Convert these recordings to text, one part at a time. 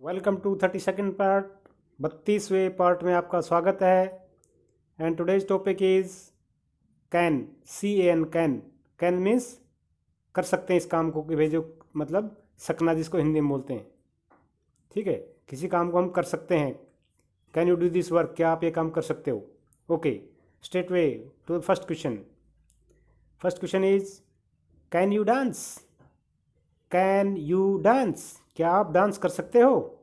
Welcome to 32nd part 32वें part में आपका स्वागत है। And today's topic is can, CAN, can. Can means कर सकते हैं इस काम को, कि भाई जो मतलब सकना जिसको हिंदी में बोलते हैं। ठीक है, किसी काम को हम कर सकते हैं। Can you do this work, क्या आप ये काम कर सकते हो। Okay, straight way to the first question. First question is can you dance. Can you dance, क्या आप डांस कर सकते हो।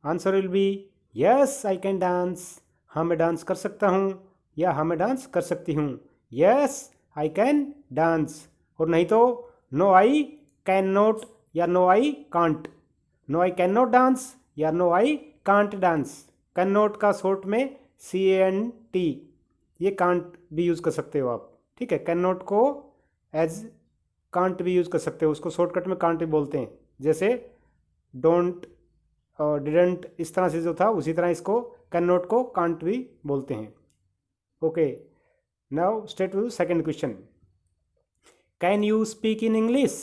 Answer will be yes I can dance, हाँ मैं डांस कर सकता हूँ, या हाँ मैं डांस कर सकती हूँ। Yes I can dance. और नहीं तो नो आई कैन नॉट या no I can't. No I can not dance या no I can't dance. Can not का शॉर्ट में CANT, ये कांट भी यूज़ कर सकते हो आप। ठीक है, कैन नॉट को एज कांट भी यूज़ कर सकते हो, उसको शॉर्टकट में कांट भी बोलते हैं। जैसे डोंट और डिडंट, इस तरह से जो था उसी तरह इसको कैन नॉट को कांट भी बोलते हैं। Okay, now straight to second question. Can you speak in English.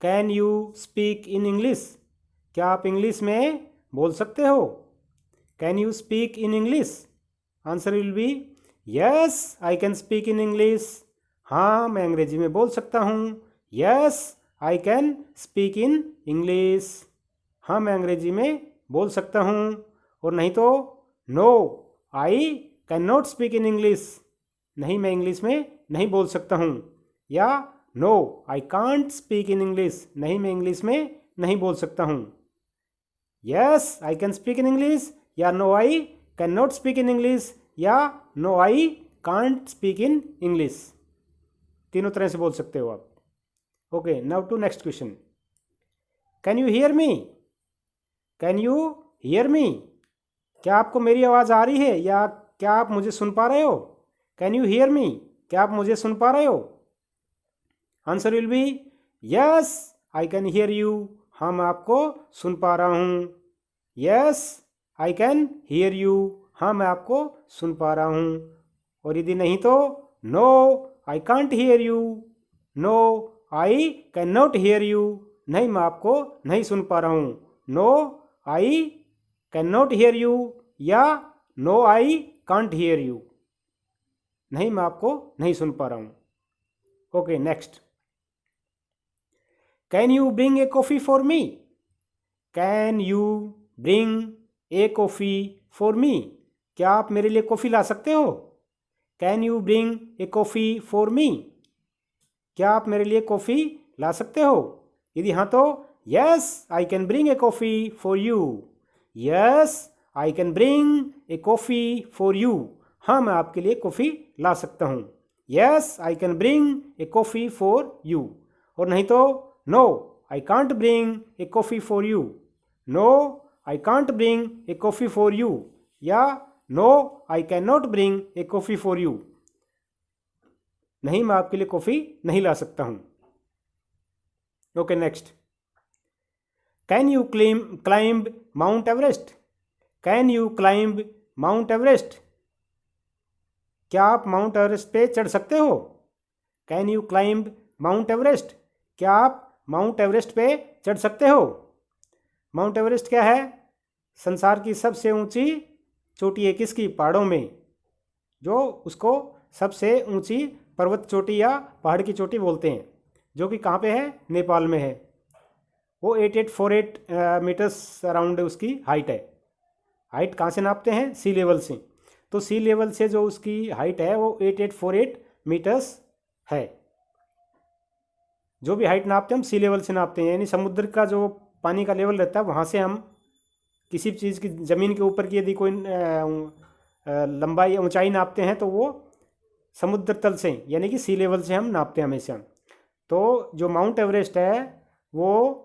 Can you speak in English, क्या आप इंग्लिश में बोल सकते हो। Can you speak in English. Answer will be yes I can speak in English, हाँ मैं अंग्रेजी में बोल सकता हूँ। Yes I can speak in English, हाँ मैं अंग्रेजी में बोल सकता हूँ। और नहीं तो no I can not speak in English, नहीं मैं इंग्लिश में नहीं बोल सकता हूँ। या no I can't speak in English, नहीं मैं इंग्लिश में नहीं बोल सकता हूँ। Yes I can speak in English, या no I can not speak in English, या no I can't speak in English, तीनों तरह से बोल सकते हो आप। Okay, now to next question. Can you hear me. Can you hear me, क्या आपको मेरी आवाज़ आ रही है, या क्या आप मुझे सुन पा रहे हो। कैन यू हियर मी, क्या आप मुझे सुन पा रहे हो। Answer will be yes I can hear you, हाँ मैं आपको सुन पा रहा हूँ। Yes I can hear you, हाँ मैं आपको सुन पा रहा हूँ। और यदि नहीं तो no I can't hear you, no I can not hear you, नहीं मैं आपको नहीं सुन पा रहा हूँ। No I can not hear you, या no I can't hear you, नहीं मैं आपको नहीं सुन पा रहा हूँ। Okay, next. Can you bring a coffee for me. Can you bring a coffee for me, क्या आप मेरे लिए कॉफ़ी ला सकते हो। Can you bring a coffee for me, क्या आप मेरे लिए कॉफ़ी ला सकते हो। यदि हाँ तो yes I can bring a coffee for you, yes I can bring a coffee for you, हाँ मैं आपके लिए कॉफ़ी ला सकता हूँ। Yes I can bring a coffee for you. और नहीं तो no I can't bring a coffee for you, no I can't bring a coffee for you, या no I can not bring a coffee for you, नहीं मैं आपके लिए coffee नहीं ला सकता हूँ। Okay, next. Can you climb Mount Everest. Can you climb Mount Everest, क्या आप माउंट एवरेस्ट पे चढ़ सकते हो। Can you climb Mount Everest, क्या आप माउंट एवरेस्ट पे चढ़ सकते हो। माउंट एवरेस्ट क्या है, संसार की सबसे ऊंची चोटी है, किसकी, पहाड़ों में, जो उसको सबसे ऊंची पर्वत चोटी या पहाड़ की चोटी बोलते हैं, जो कि कहाँ पे है, नेपाल में है। वो 8848 मीटर्स अराउंड उसकी हाइट है। हाइट कहाँ से नापते हैं, सी लेवल से। तो सी लेवल से जो उसकी हाइट है वो 8848 मीटर्स है। जो भी हाइट नापते हैं हम सी लेवल से नापते हैं, यानी समुद्र का जो पानी का लेवल रहता है वहाँ से हम किसी चीज़ की, ज़मीन के ऊपर की यदि कोई लंबाई ऊंचाई नापते हैं तो वो समुद्र तल से यानी कि सी लेवल से हम नापते हैं हमेशा। तो जो माउंट एवरेस्ट है वो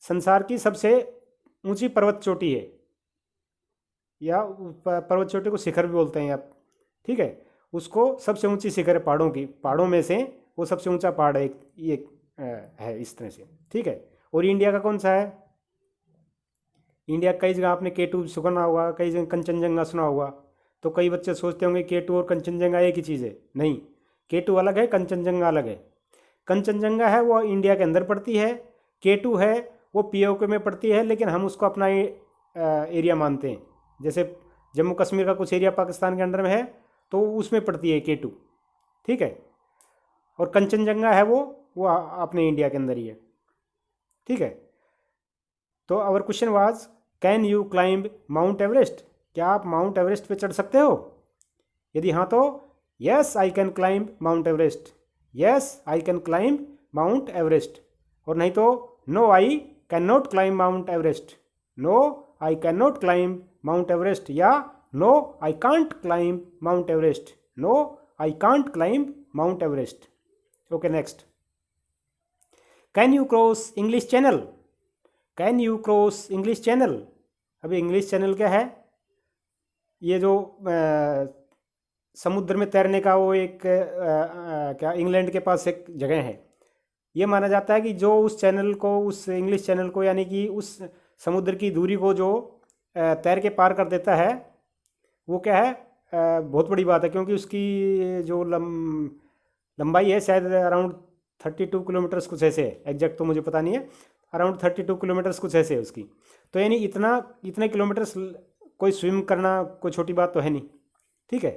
संसार की सबसे ऊंची पर्वत चोटी है, या पर्वत चोटी को शिखर भी बोलते हैं आप। ठीक है, उसको सबसे ऊंची शिखर है पहाड़ों की, पहाड़ों में से वो सबसे ऊंचा पहाड़ है ये है इस तरह से। ठीक है, और इंडिया का कौन सा है, इंडिया कई जगह आपने K2 सुना होगा, कई जगह कंचनजंगा सुना होगा। तो कई बच्चे सोचते होंगे K2 और कंचनजंगा एक ही चीज़ है, नहीं, K2 अलग है, कंचनजंगा अलग है। कंचनजंगा है वो इंडिया के अंदर पड़ती है, K2 है वो पीओके में पड़ती है, लेकिन हम उसको अपना एरिया मानते हैं। जैसे जम्मू कश्मीर का कुछ एरिया पाकिस्तान के अंडर में है तो उसमें पड़ती है K2, ठीक है। और कंचनजंगा है वो अपने इंडिया के अंदर ही है, ठीक है। तो our question was can you climb Mount Everest, क्या आप माउंट एवरेस्ट पे चढ़ सकते हो? यदि हाँ तो yes I can climb Mount Everest, yes I can climb Mount Everest. और नहीं तो no I can not climb Mount Everest, no I can not climb Mount Everest, या no I can't climb Mount Everest, no I can't climb Mount Everest. Okay next, can you cross English Channel, can you cross English Channel. अभी English Channel क्या है? ये जो समुद्र में तैरने का वो एक क्या इंग्लैंड के पास एक जगह है। ये माना जाता है कि जो उस चैनल को, उस इंग्लिश चैनल को, यानी कि उस समुद्र की दूरी को जो तैर के पार कर देता है, वो क्या है, बहुत बड़ी बात है। क्योंकि उसकी जो लंबाई है शायद अराउंड 32 किलोमीटर्स कुछ ऐसे है, एग्जैक्ट तो मुझे पता नहीं है, अराउंड 32 किलोमीटर्स कुछ ऐसे है उसकी। तो यानी इतने किलोमीटर्स कोई स्विम करना कोई छोटी बात तो है नहीं, ठीक है।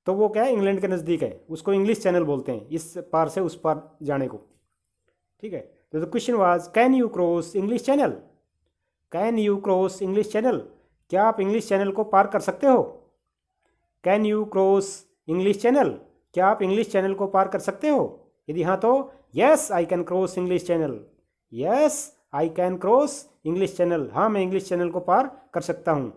तो वो क्या है, इंग्लैंड के नज़दीक है, उसको इंग्लिश चैनल बोलते हैं, इस पार से उस पार जाने को, ठीक है। तो the question was can you cross English Channel, can you cross English Channel, क्या आप इंग्लिश चैनल को पार कर सकते हो? Can you cross English Channel, क्या आप इंग्लिश चैनल को पार कर सकते हो? यदि हाँ तो yes I can cross English channel, yes I can cross English channel, हाँ मैं इंग्लिश चैनल को पार कर सकता हूँ।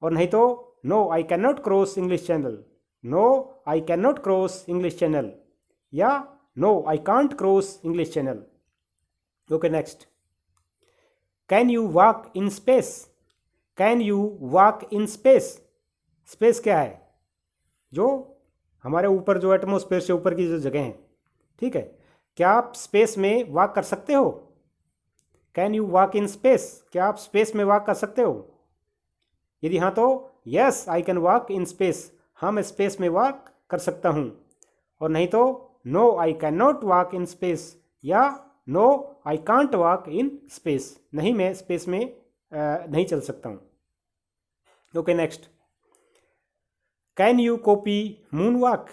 और नहीं तो no I can not cross English Channel, no I can not cross English Channel, या no I can't cross English Channel. Okay next, can you walk in space, can you walk in space. Space क्या है? जो हमारे ऊपर, जो atmosphere से ऊपर की जो जगह है, ठीक है। क्या आप स्पेस में वॉक कर सकते हो? Can you walk in space, क्या आप स्पेस में वॉक कर सकते हो? यदि हाँ तो yes I can walk in space, हाँ मैं स्पेस में वॉक कर सकता हूँ। और नहीं तो no I can not walk in space, या no I can't walk in space, नहीं मैं स्पेस में नहीं चल सकता हूँ। Okay next, can you copy moonwalk,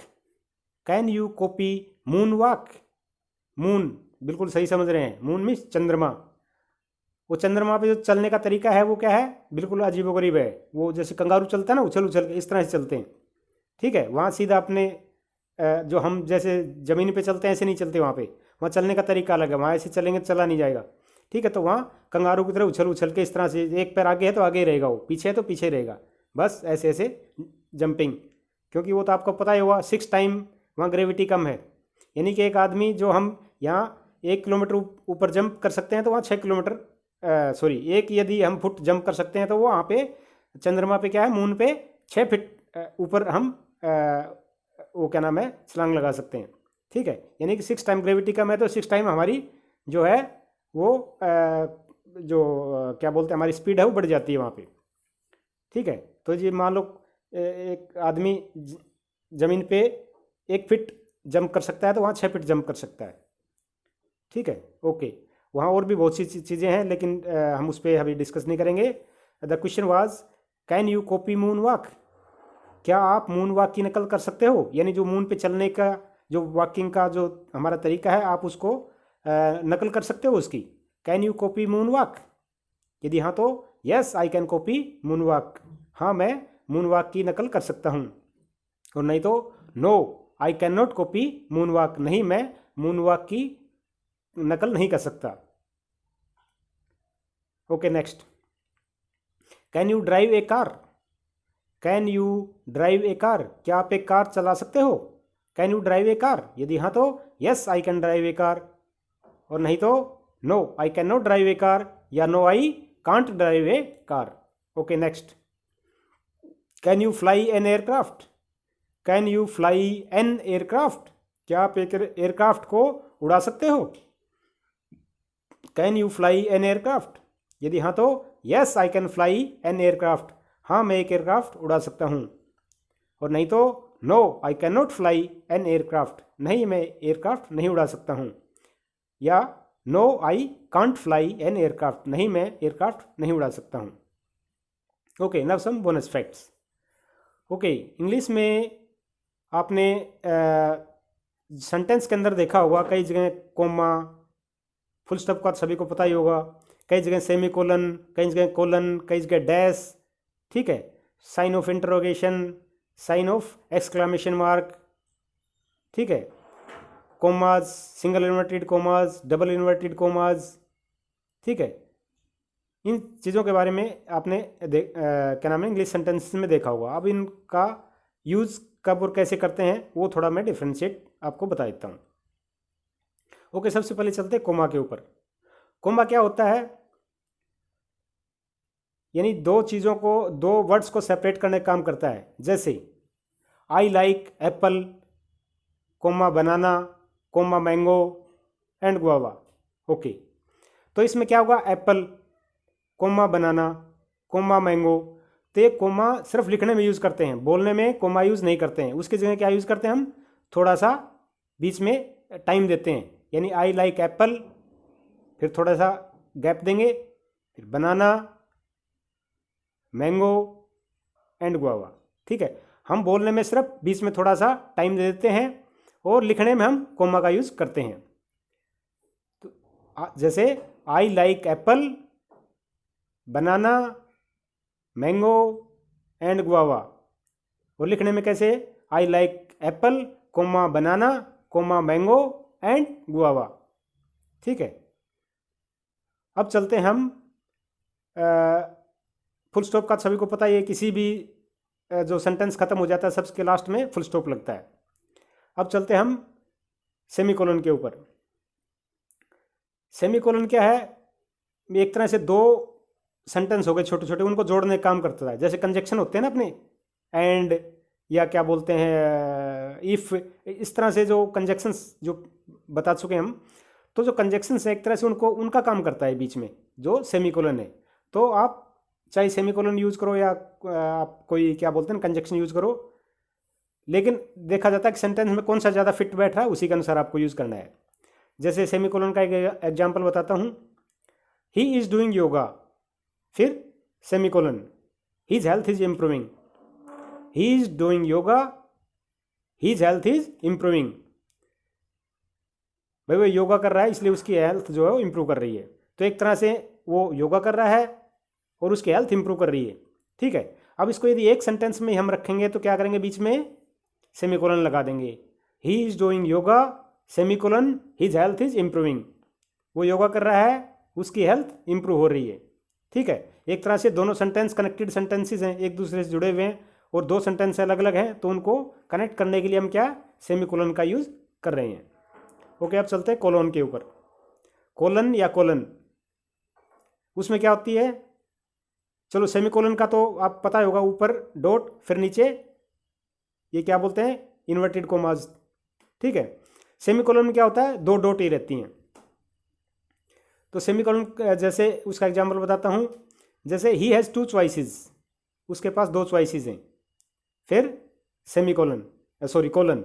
can you copy moonwalk. Moon बिल्कुल सही समझ रहे हैं, मून मीन्स चंद्रमा। वो चंद्रमा पे जो चलने का तरीका है वो क्या है, बिल्कुल अजीबोगरीब है। वो जैसे कंगारू चलता है ना, उछल उछल के, इस तरह से चलते हैं, ठीक है। वहाँ सीधा अपने जो हम जैसे ज़मीन पे चलते हैं ऐसे नहीं चलते, वहाँ चलने का तरीका अलग है, वहाँ ऐसे चलेंगे तो चला नहीं जाएगा, ठीक है। तो वहाँ कंगारू की तरह उछल उछल के इस तरह से, एक पैर आगे है तो आगे ही रहेगा, वो पीछे है तो पीछे रहेगा, बस ऐसे ऐसे जंपिंग। क्योंकि वो तो आपको पता ही हुआ 6 टाइम वहाँ ग्रेविटी कम है, यानी कि एक आदमी जो हम यहाँ 1 किलोमीटर ऊपर जंप कर सकते हैं तो वहाँ 6 किलोमीटर सॉरी एक यदि हम फुट जंप कर सकते हैं तो वो वहाँ पे चंद्रमा पे क्या है, मून पे 6 फीट ऊपर हम वो क्या नाम है, छलांग लगा सकते हैं, ठीक है। यानी कि 6 टाइम ग्रेविटी कम है तो 6 टाइम हमारी जो है वो क्या बोलते हैं, हमारी स्पीड है वो बढ़ जाती है वहाँ पे, ठीक है। तो जी मान लो एक आदमी ज़मीन पे 1 फीट जंप कर सकता है तो वहाँ 6 फीट जंप कर सकता है, ठीक है। ओके, वहाँ और भी बहुत सी चीज़ें हैं लेकिन हम उस पर अभी डिस्कस नहीं करेंगे। The question was can you copy moon walk, क्या आप मून वॉक की नकल कर सकते हो? यानी जो मून पे चलने का जो वॉकिंग का जो हमारा तरीका है, आप उसको नकल कर सकते हो उसकी। Can you copy moon walk, यदि हाँ तो yes I can copy moon walk, हाँ मैं मून वॉक की नकल कर सकता हूँ। और नहीं तो no I can not copy moonwalk, नहीं मैं मून वॉक की नकल नहीं कर सकता। Okay next, can you drive a car, can you drive a car, क्या आप एक कार चला सकते हो? Can you drive a car, यदि हाँ तो yes I can drive a car. और नहीं तो no I can not drive a car, या no I can't drive a car. Okay next, can you fly an aircraft, can you fly an aircraft, क्या आप एक aircraft को उड़ा सकते हो? Can you fly an aircraft, यदि हाँ तो yes I can fly an aircraft, हाँ मैं एक एयरक्राफ्ट उड़ा सकता हूँ। और नहीं तो no I can not fly an aircraft, नहीं मैं एयरक्राफ्ट नहीं उड़ा सकता हूँ। या no I can't fly an aircraft, नहीं मैं एयरक्राफ्ट नहीं उड़ा सकता हूँ। Okay, now some bonus facts. Okay, English में आपने सेंटेंस के अंदर देखा होगा कई जगह कोमा, फुल स्टॉप का सभी को पता ही होगा, कई जगह सेमी कोलन, कई जगह कोलन, कई जगह डैश, ठीक है, sign of interrogation, sign of exclamation mark, ठीक है, commas, single inverted commas, double inverted commas, ठीक है। इन चीज़ों के बारे में आपने क्या नाम है इंग्लिश सेंटेंसेस में देखा होगा। अब इनका यूज़ कब और कैसे करते हैं वो थोड़ा मैं डिफ्रेंशिएट आपको बता देता हूँ। ओके, सबसे पहले चलते हैं कोमा के ऊपर। कोमा क्या होता है, यानी दो चीज़ों को, दो वर्ड्स को सेपरेट करने का काम करता है। जैसे I like apple, comma banana, comma mango and guava. Okay, तो इसमें क्या होगा, apple, comma banana, comma mango. तो ये कोमा सिर्फ लिखने में यूज़ करते हैं, बोलने में कोमा यूज़ नहीं करते हैं। उसकी जगह क्या यूज़ करते हैं, हम थोड़ा सा बीच में टाइम देते हैं, यानी आई लाइक एप्पल, फिर थोड़ा सा गैप देंगे, फिर बनाना, मैंगो एंड गुआवा। ठीक है, हम बोलने में सिर्फ बीच में थोड़ा सा टाइम दे देते हैं और लिखने में हम कोमा का यूज़ करते हैं। तो जैसे I like apple, banana, mango and guava, और लिखने में कैसे, I like apple, comma banana, comma mango and guava. ठीक है, अब चलते हैं हम फुल स्टॉप का सभी को पता ही है, किसी भी जो सेंटेंस खत्म हो जाता है सबके लास्ट में फुल स्टॉप लगता है। अब चलते हैं हम सेमीकोलन के ऊपर। सेमीकोलन क्या है, एक तरह से दो सेंटेंस हो गए छोटे छोटे, उनको जोड़ने का काम करता है। जैसे कंजक्शन होते हैं ना अपने, एंड या क्या बोलते हैं इफ़, इस तरह से जो कंजक्शंस जो बता चुके हम, तो जो कंजक्शंस है एक तरह से उनको, उनका काम करता है बीच में जो सेमीकोलन है। तो आप चाहे सेमीकोलन यूज़ करो या आप कोई क्या बोलते हैं कंजक्शन यूज़ करो, लेकिन देखा जाता है कि सेंटेंस में कौन सा ज़्यादा फिट बैठ रहा है उसी के अनुसार आपको यूज़ करना है। जैसे सेमीकोलन का एक एग्जाम्पल बताता हूँ, ही इज़ डूइंग योगा, फिर semicolon, his health is improving, he is doing yoga, his health is improving. भाई वो योगा कर रहा है इसलिए उसकी हेल्थ जो है वो इम्प्रूव कर रही है। तो एक तरह से वो योगा कर रहा है और उसकी हेल्थ इम्प्रूव कर रही है। ठीक है, अब इसको यदि एक सेंटेंस में हम रखेंगे तो क्या करेंगे, बीच में सेमीकोलन लगा देंगे। He is doing yoga, semicolon, his health is improving. वो योगा कर रहा है, उसकी हेल्थ इम्प्रूव हो रही है। ठीक है, एक तरह से दोनों सेंटेंस कनेक्टेड सेंटेंसेस हैं, एक दूसरे से जुड़े हुए हैं, और दो सेंटेंस अलग अलग हैं, तो उनको कनेक्ट करने के लिए हम क्या सेमीकोलन का यूज़ कर रहे हैं। ओके, अब चलते हैं कोलन के ऊपर। कोलन या कोलन, उसमें क्या होती है, चलो सेमीकोलन का तो आप पता ही होगा, ऊपर डॉट फिर नीचे ये क्या बोलते हैं इन्वर्टेड कोमाज। ठीक है, सेमीकोलन में क्या होता है, दो डॉट ही रहती हैं। तो सेमीकोलन जैसे उसका एग्जांपल बताता हूँ, जैसे ही हैज़ टू चॉइसेस, उसके पास दो चॉइसेस हैं, फिर semicolon, sorry colon,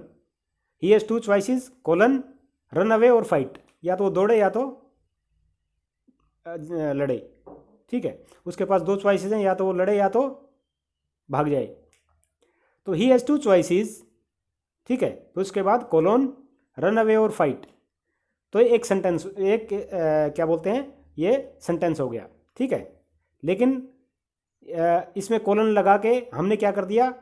he has two choices, colon, run away और फाइट, या तो वो दौड़े या तो लड़े। ठीक है, उसके पास दो चॉइसेस हैं, या तो वो लड़े या तो भाग जाए। तो ही हैज़ टू चॉइसेस, ठीक है, तो उसके बाद कोलन, रन अवे और फाइट। तो एक सेंटेंस, एक क्या बोलते हैं, ये सेंटेंस हो गया। ठीक है, लेकिन इसमें कोलन लगा के हमने क्या कर दिया,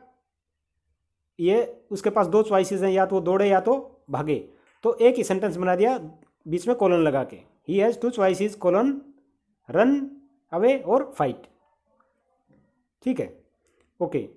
ये उसके पास दो चॉइसेस हैं, या तो दौड़े या तो भागे, तो एक ही सेंटेंस बना दिया बीच में कोलन लगा के, he has two choices, colon, run away और फाइट। ठीक है, ओके,